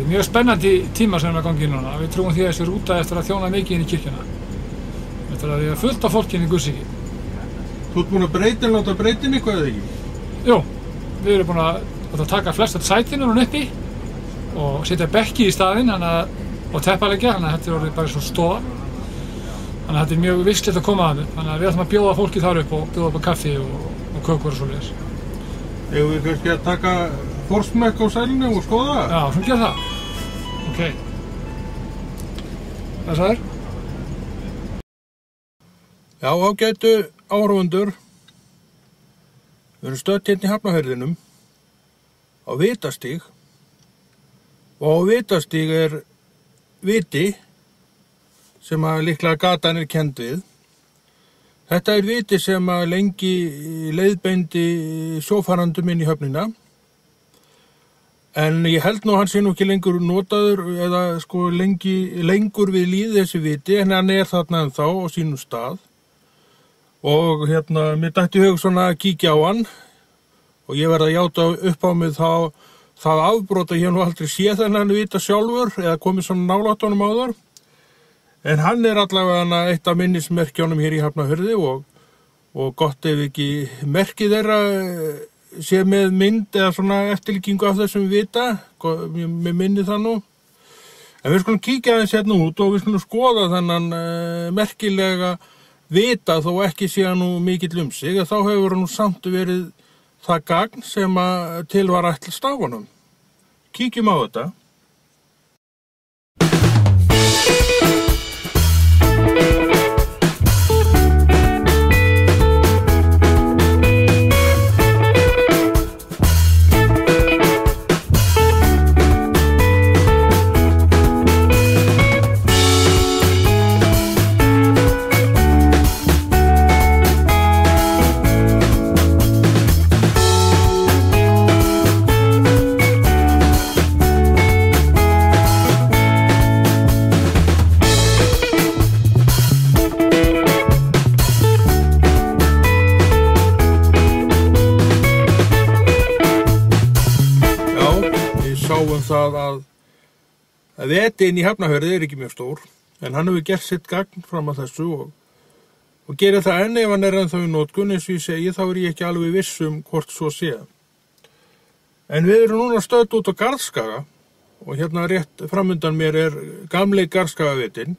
er mjög spennandi tíma sem að gangi núna. Við trúum því að þessi rúta eftir að þjóna mikið inn í kirkjuna. Eftir að við fullt af fólki inn í Guðsíki. Þú ert búin að láta breytin eitthvað eða ekki? Jú, við erum búin að taka flest af sætinu núna uppi og setja bekki í staðinn og teppalegja, þannig að þetta er orðið bara svo stofa. Þannig að þetta er mjög visslegt að koma að þessu. Þannig að við ætlum að bjóða fólki þar upp og bjóða upp á kaffi og kökur og svoleiðis. Eigum við kannski að taka forsmekk á sælinu og skoða það? Já, svona gera það. Ok. Hvað sagðir? Já, ágætu áhorfendur. Við erum stödd hérna í Hafnarfirðinum á Vitastíg og á Vitastíg er viti sem að líklega gatan er kennd við. Þetta er viti sem að lengi leiðbeindi sjófarandum inn í höfnina. En ég held nú hann sé nú ekki lengur notaður eða sko lengur við líði þessi viti, en hann er þarna ennþá á sínum stað. Og mér dætti í hug svona að kíkja á hann og ég verð að játa upp á mig það afbrot að ég nú aldrei sé þennan vita sjálfur eða komið svona nálægt honum áður. En hann er allavega eitt af minnismerkjónum hér í Hafnarfirði og gott ef ekki merkið þeirra sé með mynd eða svona eftirlíkingu af þessum vita, með minni það nú. En við skulum kíkja aðeins hérna út og við skulum skoða þennan merkilega vita þó ekki sé hann nú mikill sig, þá hefur nú samt verið það gagn sem að til var ætlast af honum. Kíkjum á þetta. Það að vetin í Hafnarfirði er ekki mjög stór, en hann hefur gert sitt gagn fram að þessu og gerir það enn ef hann er ennþá í notkun, eins og ég segi, þá er ég ekki alveg viss hvort svo sé. En við erum núna stödd út á Garðskaga og hérna rétt framundan mér er gamli Garðskagavitin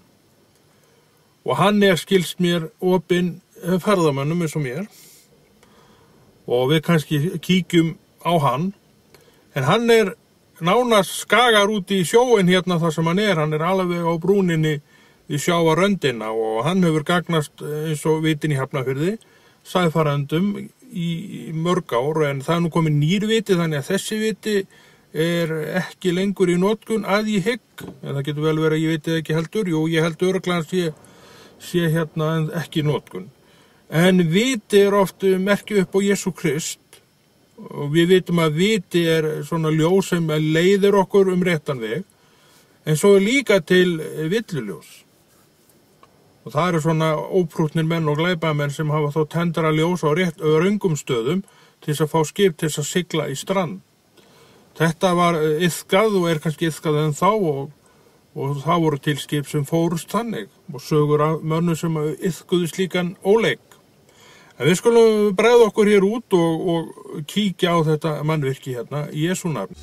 og hann er skilst mér opinn ferðamönnum eins og mér og við kannski kíkjum á hann, en hann er nánast skagar út í sjóin hérna þar sem hann er alveg á brúninni í sjávaröndina og hann hefur gagnast eins og vitin í Hafnarfirði, sæfarendum í mörg ár, en það er nú komið nýr viti þannig að þessi viti er ekki lengur í notkun að ég hygg, en það getur vel verið að ég viti ekki heldur, jú ég held örugglega sé hérna ekki í notkun. En viti er oft merkið upp á Jesú Krist og við vitum að viti er svona ljós sem leiðir okkur réttan veg, en svo er líka til villuljós. Og það eru svona óprúttnir menn og glæpamenn sem hafa þó tendra ljós á röngum stöðum til þess að fá skip til þess að sigla í strand. Þetta var iðkað og er kannski iðkað ennþá og það voru til skip sem fórust þannig og sögur af mönnum sem iðkuðu slíkan óleik. En við skulum bregða okkur hér út og kíkja á þetta mannvirki hérna í Jesú nafni.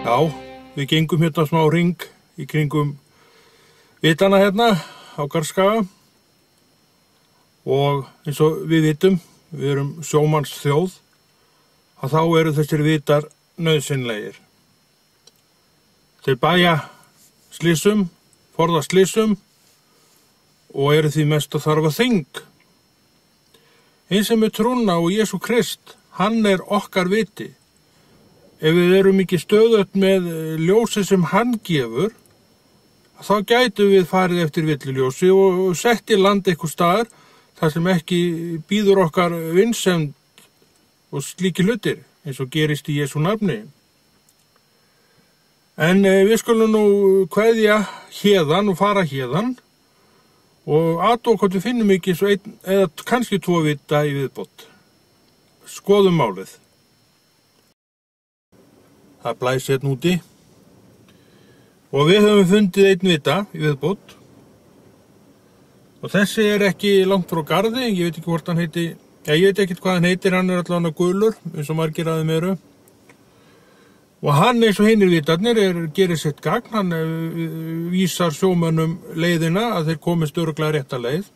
Já, við gengum hérna smá hring í kringum vitana hérna á Garðskaga og eins og við vitum, við erum sjómanns þjóð, að þá eru þessir vitar nauðsynlegir. Þeir bæja slysum, forða slysum og eru því mest að þarfa þing. Eins sem með trúna á Jesú Krist, hann er okkar viti. Ef við erum ekki stöðugt með ljósi sem hann gefur, þá gætum við farið eftir villuljósi og sett í land eitthvað staðar þar sem ekki býður okkar vinsemd og slíki hlutir, eins og gerist í Jesú nafni. En við skulum nú kveðja héðan og fara héðan og athuga hvort við finnum ekki svo einn eða kannski 2 vita í viðbót. Skoðum málið. Það blæs hérna úti og við höfum fundið einn vita í viðbót og þessi er ekki langt frá Garði, ég veit ekki hvort hann heiti, ég veit ekki hvað hann heitir, hann er allavega gulur eins og margir af þeim eru og hann eins og hinir vitarnir gerir sitt gagn, hann vísar sjómönnum leiðina að þeir komist örugglega rétta leið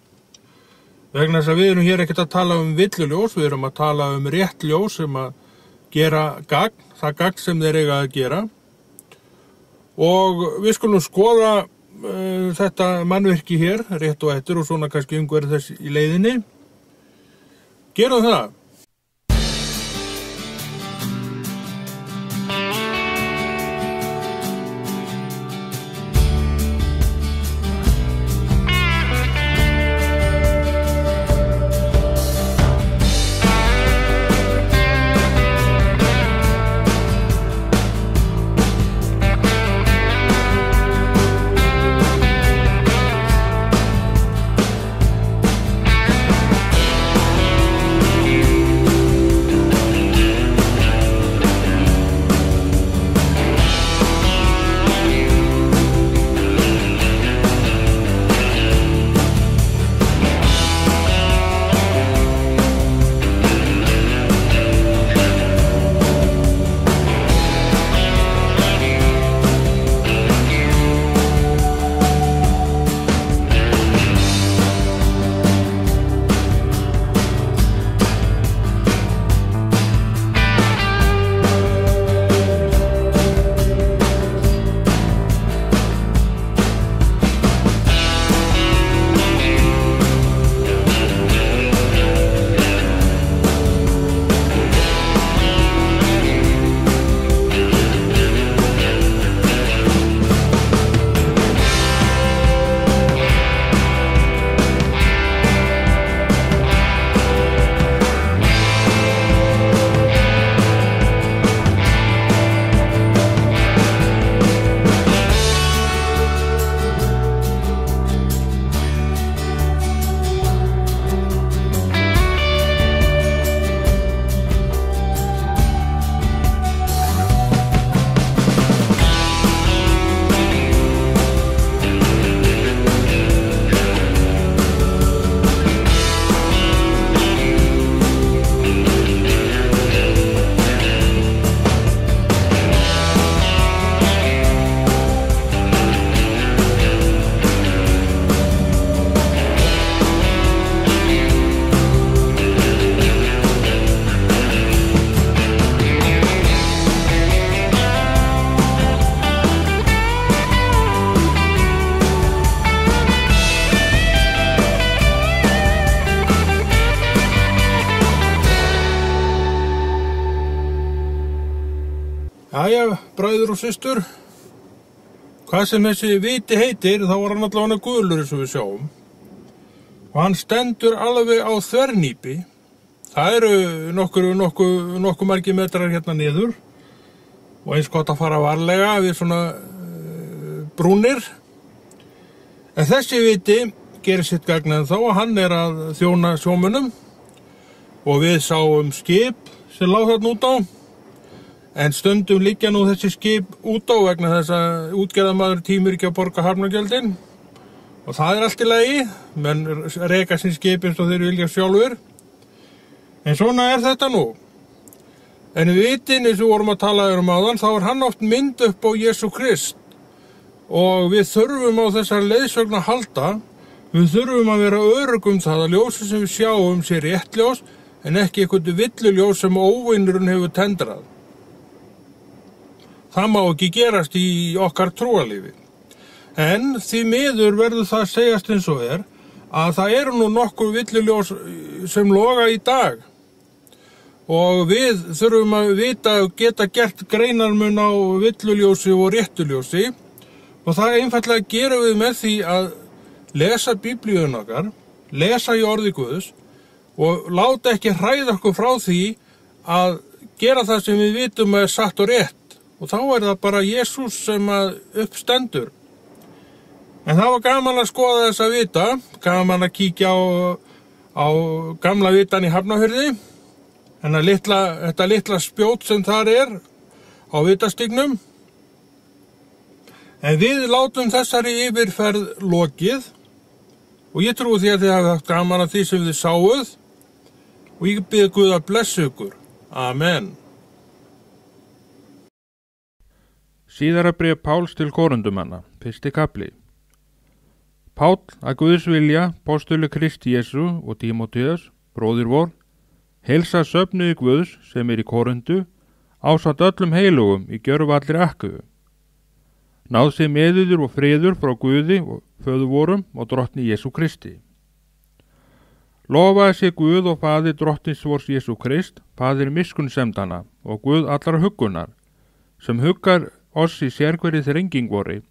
vegna þess að við erum hér ekkert að tala um villuljós, við erum að tala um rétt ljós sem að gera gagn, það gagn sem þeir eiga að gera og við skulum skoða þetta mannvirki hér, rétt og eftir og svona kannski umhverfið þess í leiðinni. Gerum það. Jæja, bræður og systur, hvað sem þessi viti heitir, þá var hann allavega gulur eins og við sjáum. Og hann stendur alveg á þvernýpi. Það eru nokkuð margir metrar hérna niður og eins gott að fara varlega við svona brúnir. En þessi viti gerir sitt gagn ennþá og hann er að þjóna sjómönnum og við sáum skip sem lá þarna út á. En stundum liggja nú þessi skip út á vegna þess að útgerðarmaður tímir ekki að borga hafnargjöldin. Og það er allt í lagi, menn reka sín skip eins og þeir vilja sjálfur. En svona er þetta nú. En vitin, eins og vorum að tala áðan, þá hann oft mynd upp á Jesú Krist. Og við þurfum á þessar leiðsögn að halda. Við þurfum að vera öruggum það að ljósið sem við sjáum sé rétt ljós, en ekki eitthvað villuljós sem óvinnurinn hefur tendrað. Það má ekki gerast í okkar trúarlífi. En því miður verður það að segjast eins og að það eru nú nokkur villuljós sem loga í dag. Og við þurfum að vita og geta gert greinarmun á villuljósi og réttuljósi. Og það einfaldlega gerum við með því að lesa Biblíun okkar, lesa í orði Guðs og láta ekki hræða okkur frá því að gera það sem við vitum að satt og rétt. Og þá það bara Jesús sem uppstendur. En það var gaman að skoða þess að vita, gaman að kíkja á gamla vitan í Hafnarfirði, en þetta litla spjót sem þar á vitastignum. En við látum þessari yfirferð lokið og ég trúi því að þið hafi haft gaman að því sem þið sáuð og ég bið Guð að blessa ykkur. Amen. Síðara bréf Páls til Koríntumanna, 1. kafli. Páll, að Guðs vilja, postuli Kristi Jesú og Tímóteus, bróðir vor, heilsa söfnuði Guðs sem í Koríntu, ásamt öllum heilugum í gjörvallri Akkuðu. Náð sér meðuður og friður frá Guði og föður vorum og drottni Jesú Kristi. Lofaði sér Guð og faðir drottins vors Jesú Krist, faðir miskunnsemdana og Guð allar huggunar, sem huggar oss í sérhverri þrenging vori,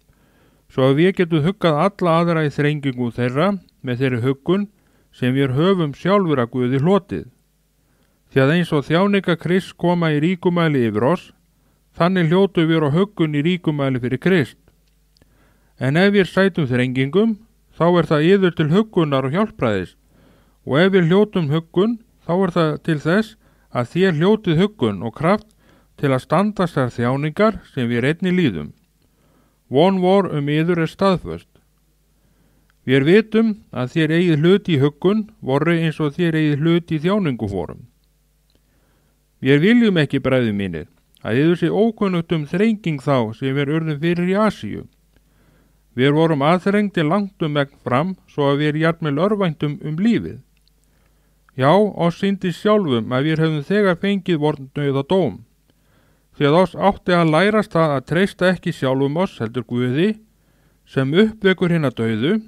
svo að við getum huggað alla aðra í þrengingu þeirra með þeirri huggun sem við höfum sjálfur að Guði hlotið. Því að eins og þjáninga Krist koma í ríkumæli yfir oss, þannig hljótu við á huggun í ríkumæli fyrir Krist. En ef við sætum þrengingum, þá það yður til huggunar og hjálpræðis, og ef við hljótum huggun, þá það til þess að þér hljótið huggun og kraft til að standast þær þjáningar sem við einnig líðum. Von vor yður staðföst. Við vitum að þér eigið hlut í huggun voru eins og þér eigið hlut í þjáningu fórum. Við viljum ekki, bræður mínir, að yður sé ókunnugt þrenging þá sem við urðum fyrir í Asíu. Við vorum aðþrengdi langt megn fram svo að við jafnvel örvæntum lífið. Já, oss sýndi sjálfum að við höfum þegar fengið vorn dauða dóm. Því að oss átti að lærast það að treysta ekki sjálfum oss heldur Guði, sem uppvekur hina dauðu,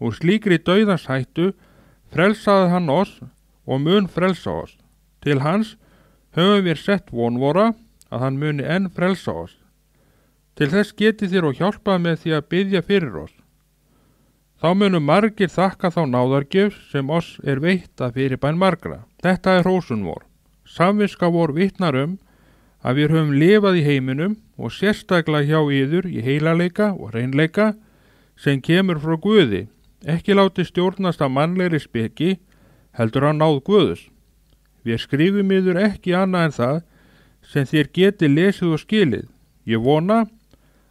og slíkri dauðans hættu frelsaði hann oss og mun frelsa oss. Til hans höfum við sett vonvora að hann muni enn frelsa oss. Til þess geti þér og hjálpað með því að biðja fyrir oss. Þá munum margir þakka þá náðargjöf sem oss veitt að fyrirbæn margra. Þetta hrósun vor. Samviska vor vitnar að við höfum lifað í heiminum og sérstaklega hjá yður í heilaleika og hreinleika sem kemur frá Guði, ekki láti stjórnast af mannlegri speki, heldur að náð Guðs. Við skrifum yður ekki annað en það sem þér geti lesið og skilið. Ég vona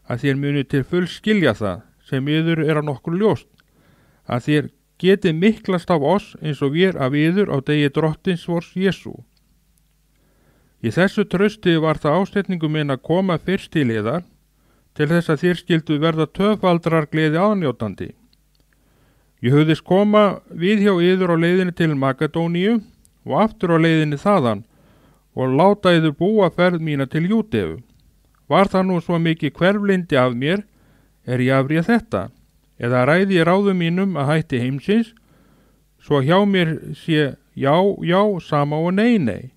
að þér muni til full skilja það sem yður að nokkur ljóst, að þér geti miklast af oss eins og við af yður á degi drottins vors Jesú. Í þessu trausti var það ásetningu minn að koma fyrst til yðar, til þess að þér skildu verða töfaldrar gleði aðnjótandi. Ég hugðist koma við hjá yður á leiðinni til Makedóníu og aftur á leiðinni þaðan og láta yður búa ferð mína til Júdeu. Var það nú svo mikið hverflindi af mér, ég afréð þetta, eða ræði ég ráðum mínum að hætti heimsins, svo hjá mér sé já, já, sama og nei, nei.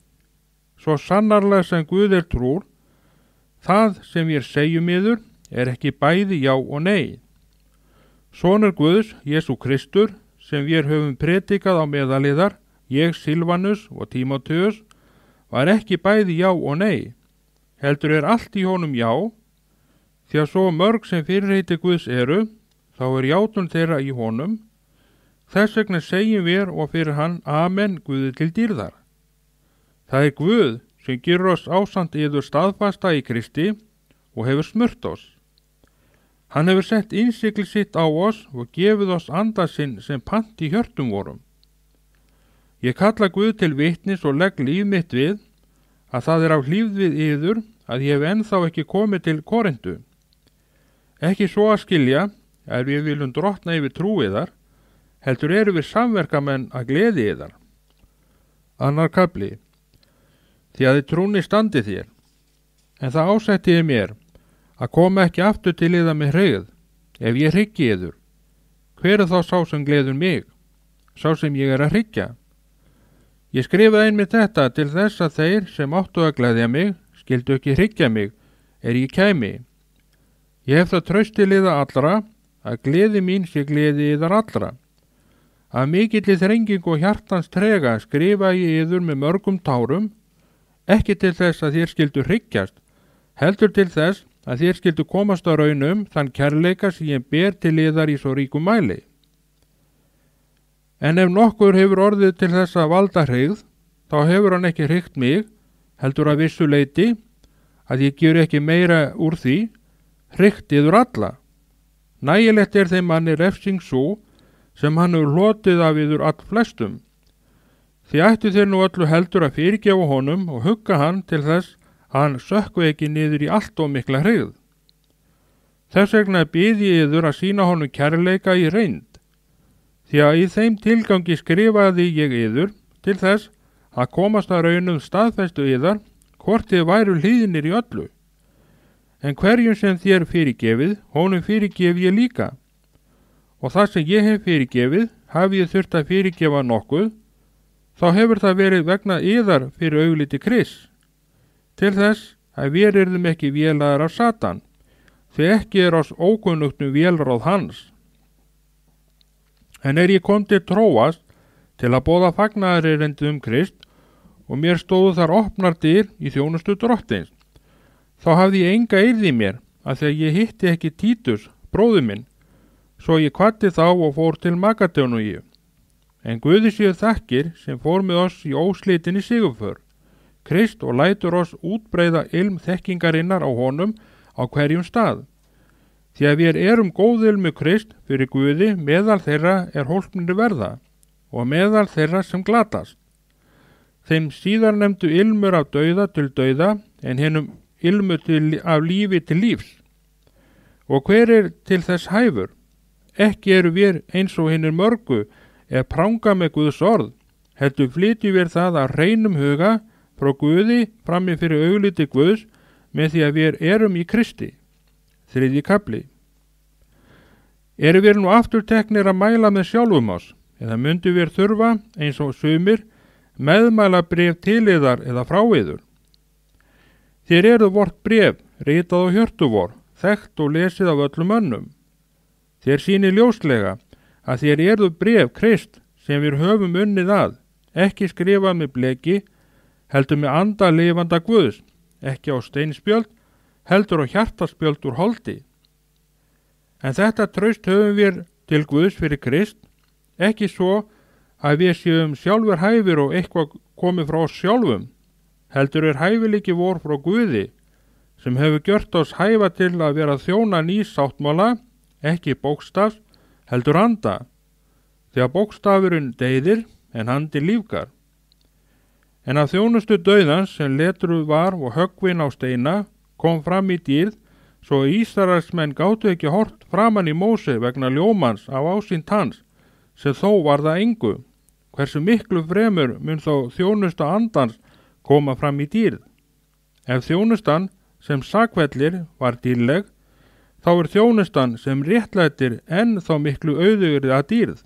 Svo sannarlega sem Guð trúr, það sem ég segjum yður ekki bæði já og nei. Sonur Guðs, Jesú Kristur, sem við höfum predikað á meðaliðar, ég, Silvanus og Tímóteus, var ekki bæði já og nei. Heldur allt í honum já, því að svo mörg sem fyrirheiti Guðs þá játun þeirra í honum. Þess vegna segjum við og fyrir hann Amen Guði til dýrðar. Það Guð sem gerur oss ásamt yður staðfasta í Kristi og hefur smurt oss. Hann hefur sett innsigli sitt á oss og gefið oss anda sinn sem pant í hjörtum vorum. Ég kalla Guð til vitnis og legg líf mitt við að það af hlýfð við yður að ég hef ennþá ekki komið til Korintu. Ekki svo að skilja við viljum drottna yfir trú yðar, heldur eru við samverkamenn að gleði yðar. Annar kafli. Því að þið trúni standi þér, en það ásættiði mér að koma ekki aftur til yðar með hreið, ef ég hryggi yður. Hver þá sá sem gleður mig, sá sem ég að hryggja? Ég skrifaði einmitt þetta til þess að þeir sem áttu að gleðja mig, skildu ekki hryggja mig, ég kæmi. Ég hef það traust til yðar allra, að gleði mín sé gleði yðar allra. Af mikilli þrengingu og hjartans trega skrifa ég yður með mörgum tárum, ekki til þess að þér skildu hryggjast, heldur til þess að þér skildu komast á raunum þann kærleika sem ég ber til yðar í svo ríkum mæli. En ef nokkur hefur orðið til þess að valda hryggð, þá hefur hann ekki hryggt mig, heldur að vissu leyti, að ég gjöri ekki meira úr því, hryggt yður alla. Nægilegt þeim manni refsing svo, sem hann hefur hlotið af yður all flestum. Því ættu þeir nú öllu heldur að fyrirgefa honum og hugga hann til þess að hann sökkvi ekki niður í allt of mikla hryggð. Þess vegna bið ég yður að sýna honum kærleika í reynd, því að í þeim tilgangi skrifaði ég yður til þess að komast að raunum staðfestu yðar hvort þið væru hlýðnir í öllu. En hverjum sem þér fyrirgefið, honum fyrirgef ég líka. Og það sem ég hef fyrirgefið, hafi ég þurft að fyrirgefa nokkuð, þá hefur það verið vegna yðar fyrir augliti Krists, til þess að við yrðum ekki vélaðar af Satan, því ekki oss ókunnugt vélráð hans. En ég kom til Tróas til að boða fagnaðarerindi Krist og mér stóðu þar opnar dyr í þjónustu drottins, þá hafði ég enga eirð í mér að þegar ég hitti ekki Títus, bróður minn, svo ég kvaddi þá og fór til Makedóníu. En Guði séu þakkir sem fór með oss í óslitinni sigurför, Krist og lætur oss útbreiða ilm þekkingarinnar á honum á hverjum stað. Því að við erum góð ilmu Krist fyrir Guði meðal þeirra hólpnir verða og meðal þeirra sem glatast. Þeim síðar nefndu ilmur af dauða til dauða en hinum ilmu af lífi til lífs. Og hver til þess hæfur? Ekki eru við eins og hinnir mörgu pranga með Guðs orð, heldur flytjum við það að hreinum huga frá Guði frammi fyrir augliti Guðs með því að við erum í Kristi. 3. kafli. Eru við nú aftur teknir að mæla með sjálfum oss, eða myndu við þurfa, eins og sumir, meðmæla bréf til yðar eða frá yður? Þér eru vort bréf, ritað á hjörtu vor, þekkt og lesið af öllum önnum. Þér sýnir ljóslega að þér eru bréf Krist sem við höfum unnið að, ekki skrifað með bleki, heldur með anda lifanda Guðs, ekki á steinspjöld, heldur á hjartaspjöld úr holdi. En þetta traust höfum við til Guðs fyrir Krist, ekki svo að við séum sjálfur hæfir og eitthvað komið frá oss sjálfum, heldur hæfileiki vor frá Guði, sem hefur gjört oss hæfa til að vera þjóna nýs sáttmála, ekki bókstafs, heldur anda, því að bókstafurinn deyðir en andi lífgar. En að þjónustu dauðans sem letruð var og höggvin á steina kom fram í dýrð, svo Ísraelsmenn gátu ekki hort framan í Móse vegna ljómans af ásýnd hans, sem þó var það engu. Hversu miklu fremur mun þó þjónusta andans koma fram í dýrð. Ef þjónustan sem sakvellir var dýrleg, þá þjónustan sem réttlætir enn þá miklu auðugri að dýrð.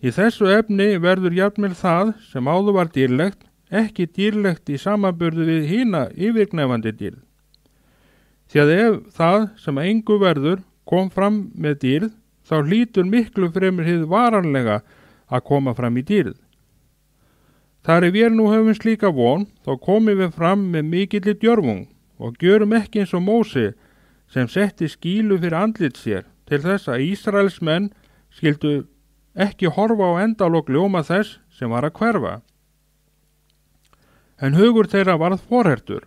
Í þessu efni verður jafnvel það sem áður var dýrlegt, ekki dýrlegt í samanburði við hina yfirgnefandi dýrð. Því að ef það sem engu verður kom fram með dýrð, þá hlýtur miklu fremur hið varanlega að koma fram í dýrð. Þar við nú höfum slíka von, þá komum við fram með mikilli djörfung og gjörum ekki eins og Móse, sem setti skílu fyrir andlit sér til þess að Ísraels menn skildu ekki horfa á endalok ljóma þess sem var að hverfa. En hugur þeirra varð forhertur,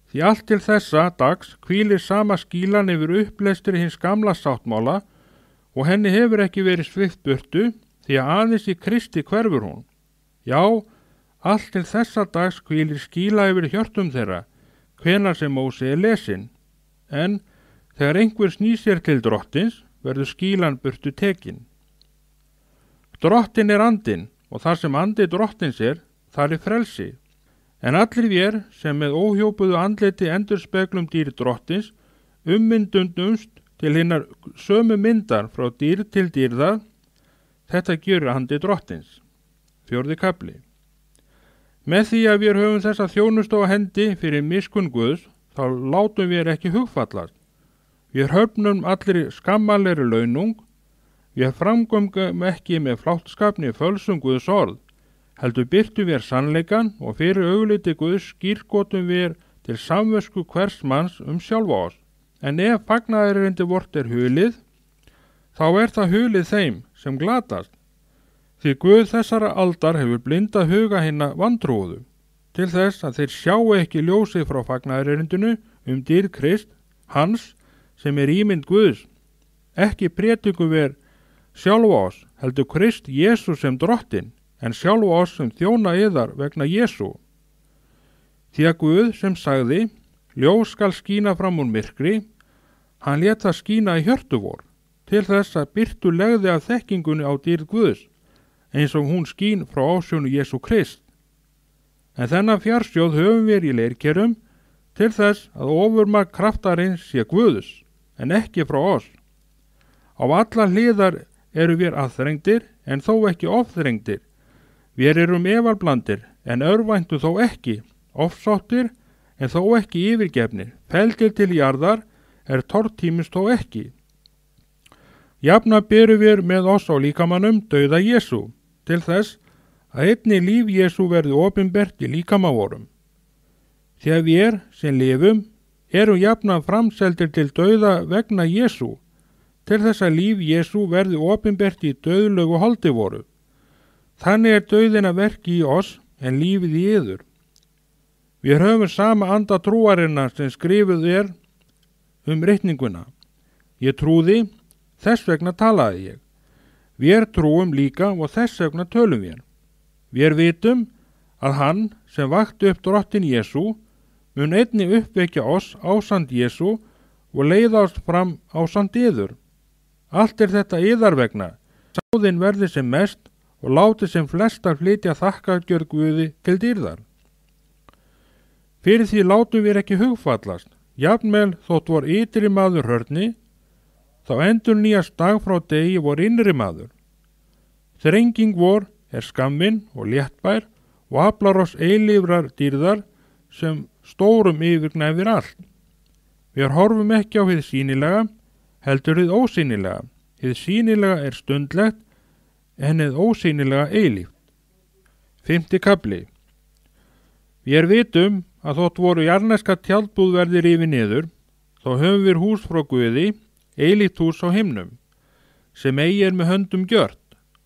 því allt til þessa dags hvílir sama skílan yfir upplestri hins gamla sáttmála og henni hefur ekki verið svipt burtu, því að aðeins í Kristi hverfur hún. Já, Allt til þessa dags hvílir skýla yfir hjörtum þeirra, hvenær sem Móse er lesin, en þegar einhver snýr sér til drottins, verður skýlan burtu tekin. Drottin er andinn, og þar sem andi drottins er, þar er frelsi. En allir vér sem með óhjópuðu andliti endurspeglum dýr drottins, ummyndundumst til hinnar sömu myndar frá dýr til dýrða, þetta gjör andi drottins. 4. kafli. Með því að við höfum þessa þjónustu á hendi fyrir miskunn Guðs, þá látum við ekki hugfallast. Við höfnum allir skammalegri launung, við framgöngum ekki með fláttskapni fölsum Guðs orð, heldur birtum við sannleikan og fyrir augliti Guðs skýrgotum við til samvösku hvers manns sjálfa oss. En ef fagnaðarerindi vort er hulið, þá er það hulið þeim sem glatast. Því Guð þessara aldar hefur blindað huga hinna vantrúuðu, til þess að þeir sjá ekki ljósið frá fagnaðarerindinu dýrð Krist, hans sem er ímynd Guðs. Ekki prédikum við sjálfa oss, heldur Krist Jesú sem drottin, en sjálfa oss sem þjóna yðar vegna Jesú. Því að Guð sem sagði, ljós skal skína fram úr myrkri, hann lét það skína í hjörtu vor, til þess að birtu legði af þekkingunni á dýrð Guðs, eins og hún skín frá ásjónu Jesú Krist. En þennan fjarsjóð höfum við í leirkerum til þess að ofurmagn kraftarins sé Guðs, en ekki frá oss. Á alla hliðar eru við aðþrengdir, en þó ekki ofþrengdir. Við erum efarblandir, en örvæntu þó ekki, ofsóttir, en þó ekki yfirgefnir, felldir til jarðar, tortímist þó ekki. Jafna berum við með oss á líkamannum dauða Jesú, til þess að einnig líf Jesú verði opinbert í líkama vorum. Þegar við sem lifum erum jafnan framseldir til dauða vegna Jesú, til þess að líf Jesú verði opinbert í dauðlegu holdi voru. Þannig er dauðin að verki í oss en lífið í yður. Við höfum sama anda trúarinnar sem skrifuð er ritninguna. Ég trúði, þess vegna talaði ég. Við trúum líka og þess vegna tölum við. Við vitum að hann sem vakti upp drottin Jesú mun einnig uppvekja oss ásamt Jesú og leiða oss fram ásamt yður. Allt er þetta yðar vegna. Sáðin verði sem mest og láti sem flestar flytja þakkargjörð Guði til dýrðar. Fyrir því látum við ekki hugfallast. Jafnvel þótt vor ytri maður hörni, þá endur nýjast dag frá degi vor innri maður. Þrenging vor er skammin og léttbær og aflar oss eilífrar dýrðar sem stórum yfirgnæfir allt. Við horfum ekki á hið sýnilega, heldur hið ósýnilega. Hið sýnilega er stundlegt, en hið ósýnilega eilíft. 5. kafli. Við vitum að þótt voru jarneska tjaldbúð verði rifið niður, þá höfum við hús frá Guði, eilíft hús á himnum, sem eigi er með höndum gjört,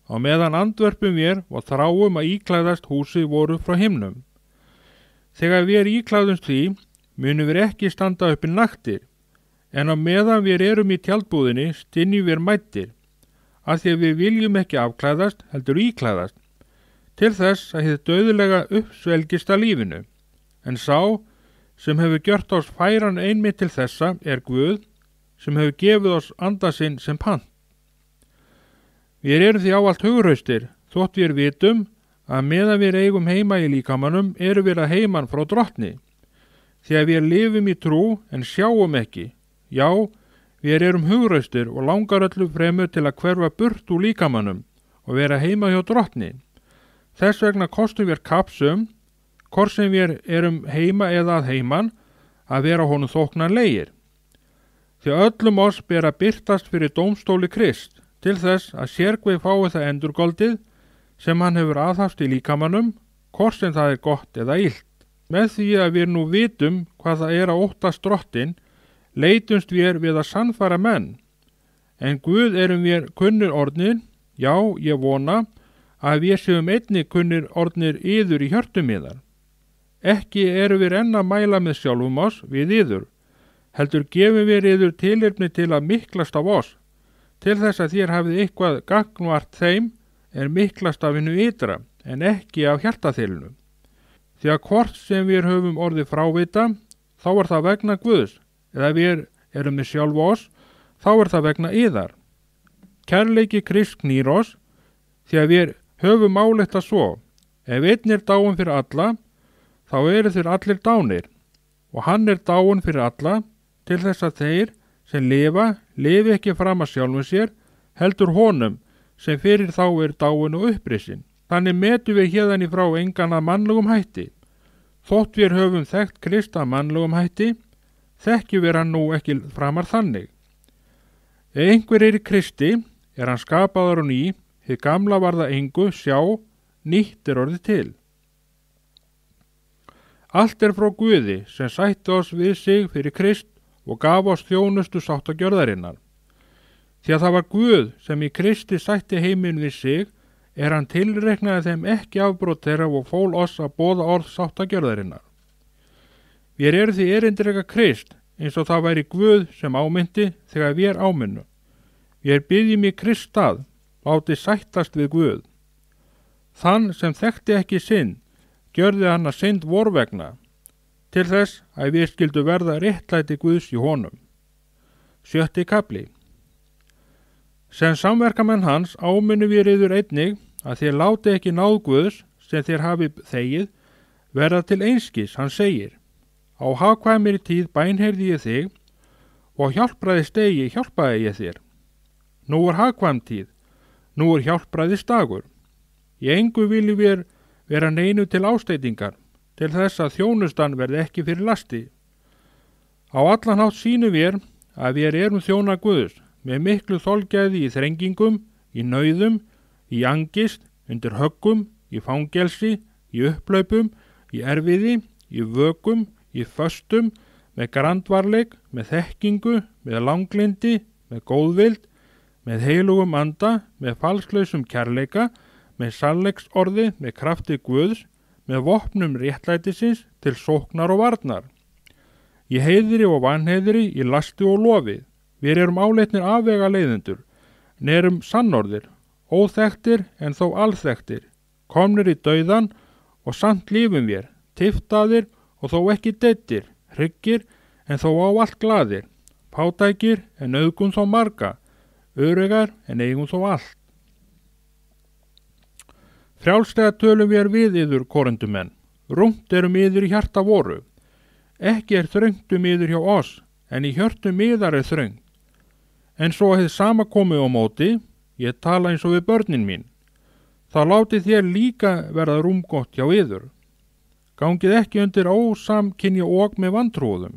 á meðan andverpum við og þráum að íklæðast húsi voru frá himnum. Þegar við íklæðumst því, munum við ekki standa uppi naktir, en á meðan við erum í tjaldbúðinni stynjum við mættir, af því að við viljum ekki afklæðast, heldur íklæðast, til þess að hið dauðlega uppsvelgist að lífinu. En sá sem hefur gjört oss færan einmitt til þessa er Guð, sem hefur gefið oss anda sinn sem pant. Við erum því ávallt huguraustir, þótt við vitum að meðan við eigum heima í líkamanum erum við að heiman frá drottni. Þegar við lifum í trú en sjáum ekki, já, við erum huguraustir og langar öllu fremur til að hverfa burt úr líkamanum og vera heima hjá drottni. Þess vegna kostum við kapsum, hvort sem við erum heima eða að heiman, að vera honum þóknanlegir. Því öllum oss ber að birtast fyrir dómstóli Krist, til þess að sérhver fái það endurgoldið sem hann hefur aðhafst í líkamanum, hvort sem það er gott eða illt. Með því að við nú vitum hvað það er að óttast drottin, leitumst við að sannfæra menn. En Guð erum við kunnir orðnir, já, ég vona að við séum einnig kunnir orðnir yður í hjörtum yðar. Ekki erum við enn að mæla með sjálfum oss við yður, heldur gefum við yður tilefni til að miklast af oss, til þess að þér hafið eitthvað gagnvart þeim er miklast af hinnu ytra, en ekki af hjartaþylnu. því að hvort sem við höfum orðið frávita, þá það vegna Guðs, eða við erum með sjálf oss, þá það vegna yðar. Kærleiki Krist knýr oss, því að við höfum áletta svo, ef einn dáinn fyrir alla, þá eru þeir allir dánir, og hann dáinn fyrir alla, til þess að þeir sem lifi ekki fram að sjálfum sér, heldur honum, sem fyrir þá dáinn og upprisin. Þannig metum við hérðan í frá engan að mannlegum hætti. Þótt við höfum þekkt Krist að mannlegum hætti, þekkjum við hann nú ekki framar þannig. Ef einhver í Kristi, hann skapaður og ný, hið gamla var það engu, sjá, nýtt orðið til. Allt frá Guði, sem sætti oss við sig fyrir Krist og gaf oss þjónustu sáttagjörðarinnar. Því að það var Guð sem í Kristi sætti heiminn við sig, hann tilreiknaði þeim ekki afbrot þeirra og fól oss að boða orð sáttagjörðarinnar. Við erum því erindreka Krist, eins og það væri Guð sem ámyndi þegar við áminnu. Við byggjum í Krist stað, láti sættast við Guð. Þann sem þekkti ekki synd, gjörði hann að synd vor vegna, til þess að við skildu verða réttlæti Guðs í honum. 7. kafli. Sem samverkamenn hans áminnu við yður einnig að þér láti ekki náð Guðs sem þér hafi þegið verða til einskis, hann segir. Á hagkvæmri tíð bænheyrði ég þig og hjálpraði stegi hjálpaði ég þér. Nú hagkvæm tíð, nú hjálpraði stagur. Í engu viljum við vera neinu til ásteytingar, til þess að þjónustan verði ekki fyrir lasti. Á allan hátt sýnum við að við erum þjóna Guðs, með miklu þolgæði í þrengingum, í nauðum, í angist, undir höggum, í fangelsi, í upplaupum, í erfiði, í vökum, í föstum, með grandvarleik, með þekkingu, með langlindi, með góðvild, með heilugum anda, með falslausum kærleika, með sannleiksorði, með krafti Guðs, með vopnum réttlætisins til sóknar og varnar. Í heiðri og vanheiðri, í lasti og lofi. Við erum áleitnir afvega leiðendur, nerum sannorðir, óþekktir en þó alþekktir, komnir í dauðan og samt lífum við, tiftaðir og þó ekki deittir, hryggir en þó á allt glaðir, fátækir en auðgun þó marga, örugar en eigum þó allt. Frjálslega tölum við yður, korundumenn, rúmt yður í hjarta voru, ekki þröngt yður hjá oss, en í hjörtum yðar þröngt. En svo hefði sama komið á móti, ég tala eins og við börnin mín, þá látið þér líka verða rúmgott hjá yður. Gangið ekki undir ósamkynja ok með vantrúðum.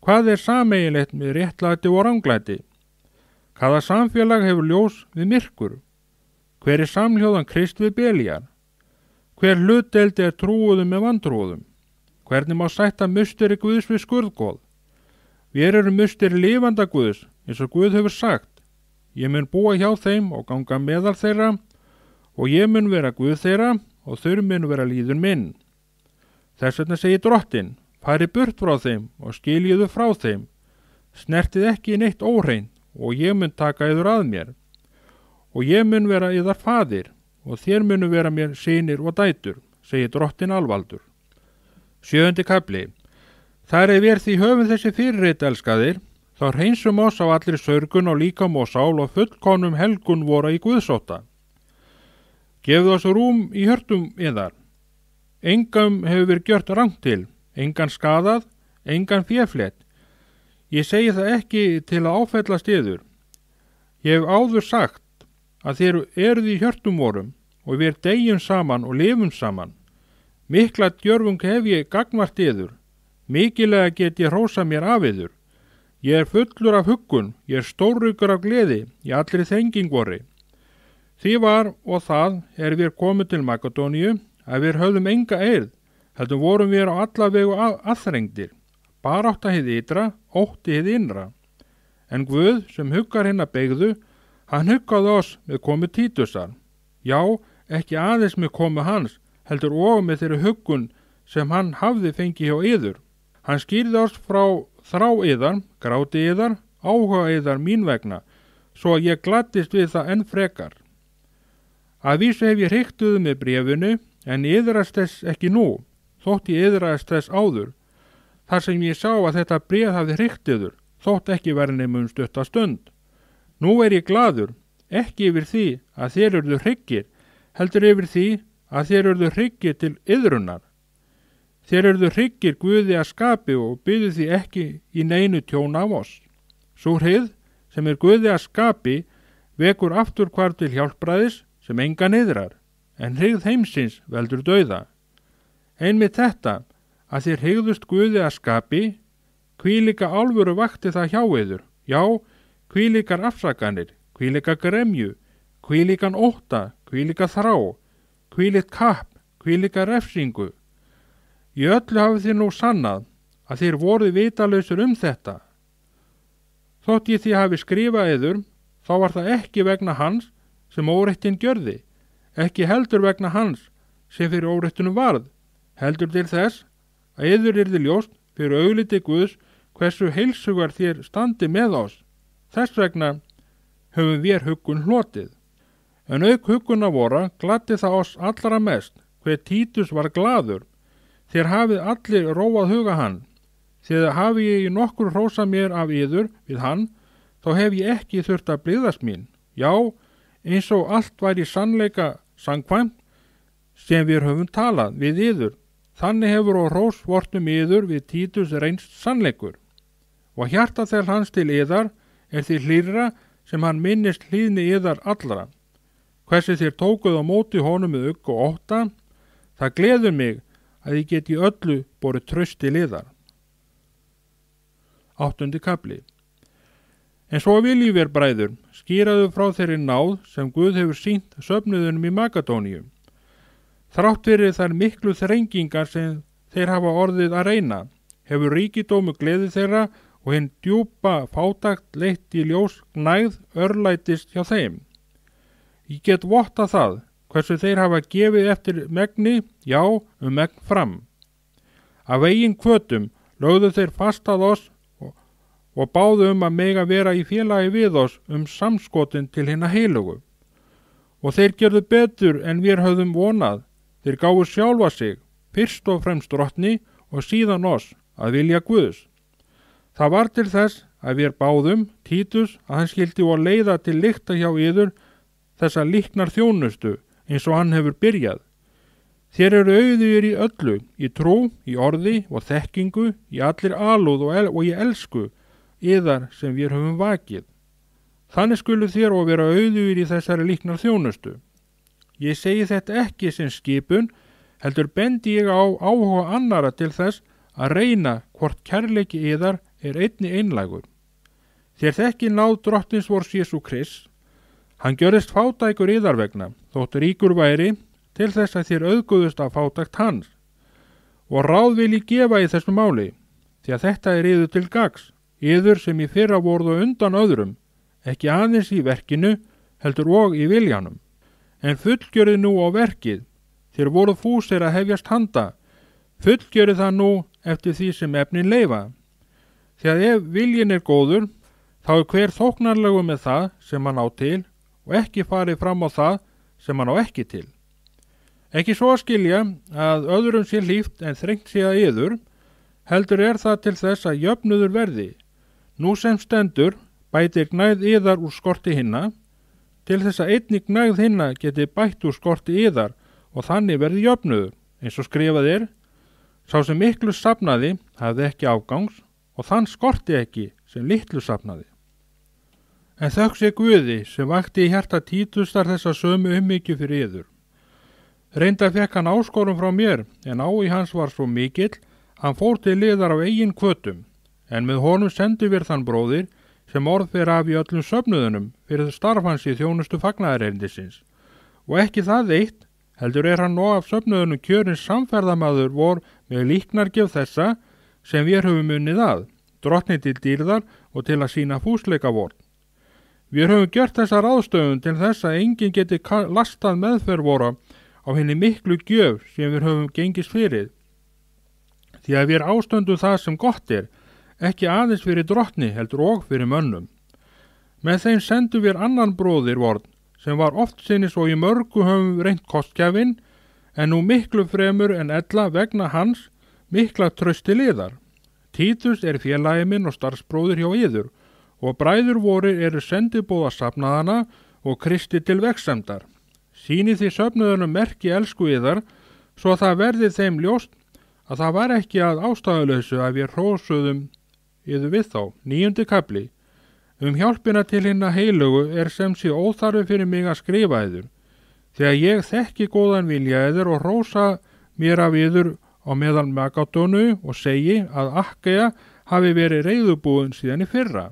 Hvað sameiginlegt með réttlæti og ranglæti? Hvaða samfélag hefur ljós við myrkur? Hver samhljóðan Krist við beljar? Hver hlutdeldi trúuðum með vantrúðum? Hvernig má sætta musteri Guðs við skurðgóð? Við erum musteri lifanda Guðs, eins og Guð hefur sagt. Ég mun búa hjá þeim og ganga meðal þeirra, og ég mun vera Guð þeirra, og þau mun vera líður minn. Þess vegna segir Drottinn, farið burt frá þeim og skiljiðu frá þeim. Snertið ekki neitt óhreint, og ég mun taka yður að mér. Og ég mun vera yðar faðir, og þér munu vera mér synir og dætur, segir Drottinn alvaldur. 7. kafli. Þar við því höfum þessi fyrirheit elskaðir, þá hreinsum oss á allir sörgun og líkam og sál og fullkomnum helgun voru í Guðsótta. Gefðu oss rúm í hjörtum yðar. Engum hefur verið gjört rangt til, engan skadað, engan féflett. Ég segi það ekki til að áfellast yður. Ég hef áður sagt að þér eruð í hjörtum vorum og við deyjum saman og lifum saman. Mikla djörfung hef ég gagnvart yður. Mikilega get ég hrósa mér af yður. Ég fullur af huggun, ég stórrugur af gleði í allri þengingvori. Því var og það við komið til Makedóníu að við höfðum enga eirð, heldur vorum við á alla vegu aðþrengdir, barátta hið ytra, ótti hið innra. En Guð sem huggar hinna beygðu, hann huggaði oss með komu Títusar. Já, ekki aðeins með komu hans, heldur og með þeirri huggun sem hann hafði fengið hjá yður. Hann skýrði oss frá þrá yðar, gráti yðar, áhuga yðar mín vegna, svo að ég gladdist við það enn frekar. Að vísu hef ég hryktuð með bréfinu, en yðrast þess ekki nú, þótt ég yðraðist þess áður, þar sem ég sá að þetta bréf hafði hrygt yður, þótt ekki verið nema stutta stund. Nú ég glaður, ekki yfir því að þér urðu hryggir, heldur yfir því að þér urðu hryggir til yðrunar. Þér urðu hryggir Guði að skapi og byðu því ekki í neinu tjón af oss. Sú hrið sem Guði að skapi vekur aftur hvar til hjálpræðis sem engan yðrar, en hrigð heimsins veldur dauða. Einmitt þetta að þér hryggðust Guði að skapi, hvílíka alvöru vakti það hjá yður, já, hvílíkar afsakanir, hvílíka gremju, hvílíkan ótta, hvílíka þrá, hvílíkt kapp, hvílíka refsingu. Í öllu hafið þér nú sannað að þér voruð vitalausir þetta. Þótt ég því hafi skrifað yður, þá var það ekki vegna hans sem óréttin gjörði, ekki heldur vegna hans sem fyrir óréttunum varð, heldur til þess að yður yrði ljóst fyrir augliti Guðs hversu heilsugar þér standi með oss. Þess vegna höfum við huggun hlotið. En auk hugguna vora gladdi það oss allra mest, hver Títus var glaður. Þér hafið allir róað huga hann. Þegar hafi ég í nokkur hrósa mér af yður við hann, þá hef ég ekki þurft að blíðast mín. Já, eins og allt væri sannleika samkvæmt sem við höfum talað við yður. Þannig hefur og hrós vortum yður við Títus reynst sannleikur. Og hjartaþel hans til yðar því hlýrra sem hann minnist hlýðni yðar allra. Hversu þér tókuð á móti honum með ugg og ótta, það gleður mig að ég geti öllu borið traust til yðar. 8. kafli. En svo viljum við bræður, skýraðu frá þeirri náð sem Guð hefur sýnt söfnuðunum í Makedóníu. Þrátt fyrir þær miklu þrengingar sem þeir hafa orðið að reyna, hefur ríkidómu gleði þeirra og hinn djúpa fátakt leitt í ljós gnægð örlætist hjá þeim. Ég get votta það, hversu þeir hafa gefið eftir megni, já, megn fram. Af eigin hvötum lögðu þeir fast að oss og báðu að mega vera í félagi við oss samskotin til hinna heilugu. Og þeir gerðu betur en við höfðum vonað, þeir gáfu sjálfa sig, fyrst og fremst drottni og síðan oss að vilja Guðs. Það var til þess að við báðum Títus að hann skildi og leiða til lykta hjá yður þessa líknar þjónustu eins og hann hefur byrjað. Þér eru auðugir í öllu, í trú, í orði og þekkingu, í allir alúð og í elsku, yðar sem við höfum vakið. Þannig skulu þér og vera auðugir í þessari líknar þjónustu. Ég segi þetta ekki sem skipun, heldur bendi ég á áhuga annara til þess að reyna hvort kærleiki yðar einni einlægur. Þér þekki náð drottins vors Jesú Krist. Hann gjörðist fátækur yðar vegna, þótt ríkur væri, til þess að þér auðguðust af fátækt hans. Og ráð vil ég gefa í þessu máli, því að þetta yður til gagns, yður sem í fyrra voruðu undan öðrum, ekki aðeins í verkinu, heldur og í viljanum. En fullgjörið nú á verkið, þér voru fúsir að hefjast handa, fullgjörið það nú eftir því sem efnin leyfa. Því að ef viljin góður, þá hver þóknarlegu með það sem hann á til og ekki farið fram á það sem hann á ekki til. Ekki svo að skilja að öðrum sé hlíft en þrengt sé að yður, heldur það til þess að jöfnuður verði. Nú sem stendur bætir gnægð yðar úr skorti hinna, til þess að einnig gnægð hinna geti bætt úr skorti yðar og þannig verði jöfnuður, eins og skrifað sá sem miklu safnaði hafði ekki afgangs og þann skorti ekki sem litlu safnaði. En þökk sé Guði sem vakti í hjarta Títusar þessa sömu umhyggju fyrir yður. Reyndar fekk hann áskorun frá mér, en áhugi hans var svo mikill, hann fór til yðar af eigin hvötum, en með honum sendu við þann bróðir sem orð fer af í öllum söfnuðunum fyrir starf hans í þjónustu fagnaðarerindisins. Og ekki það eitt, heldur hann nú af söfnuðunum kjörins samferðamaður vor með líknargjöf þessa sem við höfum unnið að, drottni til dýrðar og til að sýna fúsleika vor. Við höfum gjört þessa ráðstöfun til þess að enginn geti lastað meðferð vora á henni miklu gjöf sem við höfum gengist fyrir. Því að við ástöndum það sem gott ekki aðeins fyrir drottni heldur og fyrir mönnum. Með þeim sendum við annan bróðir vorn sem var oft sinnis og í mörgu höfum reynt kostgjafinn, en nú miklu fremur en ella vegna hans mikla trausti liðar. Títus félagi minn og starfsbróðir hjá yður og bræður vorir eru sendibóða safnaðana og Kristi til vegsemdar. Sýnið því söfnuðunum merki elsku yðar, svo það verði þeim ljóst að það var ekki að ástæðuleysu að við hrósuðum yður við þá. 9. kafli. Hjálpina til hinna heilugu sem sé óþarfi fyrir mig að skrifa yður, þegar ég þekki góðan vilja yður og hrósa mér af yður á meðal Magadónu og segi að Akkaja hafi verið reiðubúin síðan í fyrra.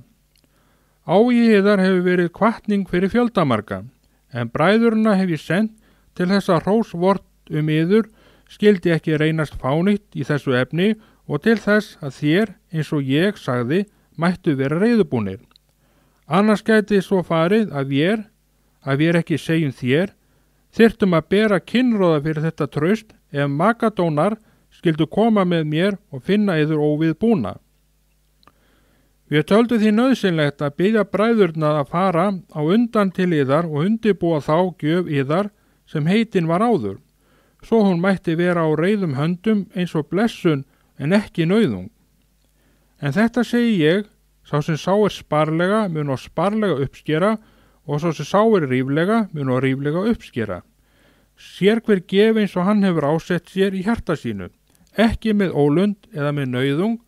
Ági yðar hefur verið hvatning fyrir fjöldamarga, en bræðurna hef ég sendt til þess að hrósvort yður skildi ekki reynast fánitt í þessu efni og til þess að þér, eins og ég sagði, mættu vera reiðubúnir. Annars gæti svo farið að vér ekki segjum þér, þyrftum að bera kinnróða fyrir þetta traust ef Magadónar skildu koma með mér og finna yður óviðbúna. Við töldum því nauðsynlegt að biðja bræðurna að fara á undan til yðar og undirbúa þá gjöf yðar sem heitin var áður, svo hún mætti vera á reiðum höndum eins og blessun en ekki nauðung. En þetta segi ég, sá sem sá sparlega mun á sparlega uppskera og sá sem sá ríflega mun á ríflega uppskera. Sér hver gef eins og hann hefur ásett sér í hjarta sínu, ekki með ólund eða með nauðung,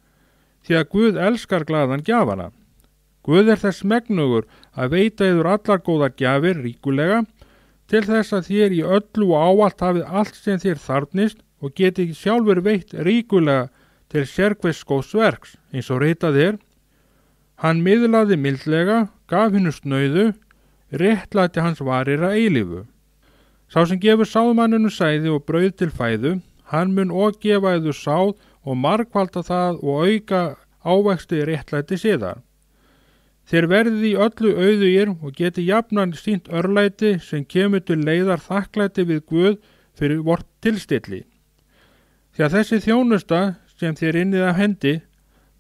því að Guð elskar glaðan gjafana. Guð þess megnugur að veita yður allar góðar gjafir ríkulega, til þess að þér í öllu og áallt hafið allt sem þér þarfnist og geti sjálfur veitt ríkulega til sérhvers góðs verks, eins og ritað Hann miðlaði mildlega, gaf hinnu snauðu, réttlæti hans varir að eilífu. Sá sem gefur sáðmanninu sæði og brauð til fæðu, hann mun og gefa yður sáð og margfalda það og auka ávexti réttlæti siðar. Þér verðið í öllu auðugir og geti jafnan sýnt örlæti sem kemur til leiðar þakklæti við Guð fyrir vort tilstilli. Því að þessi þjónusta sem þér innið af hendi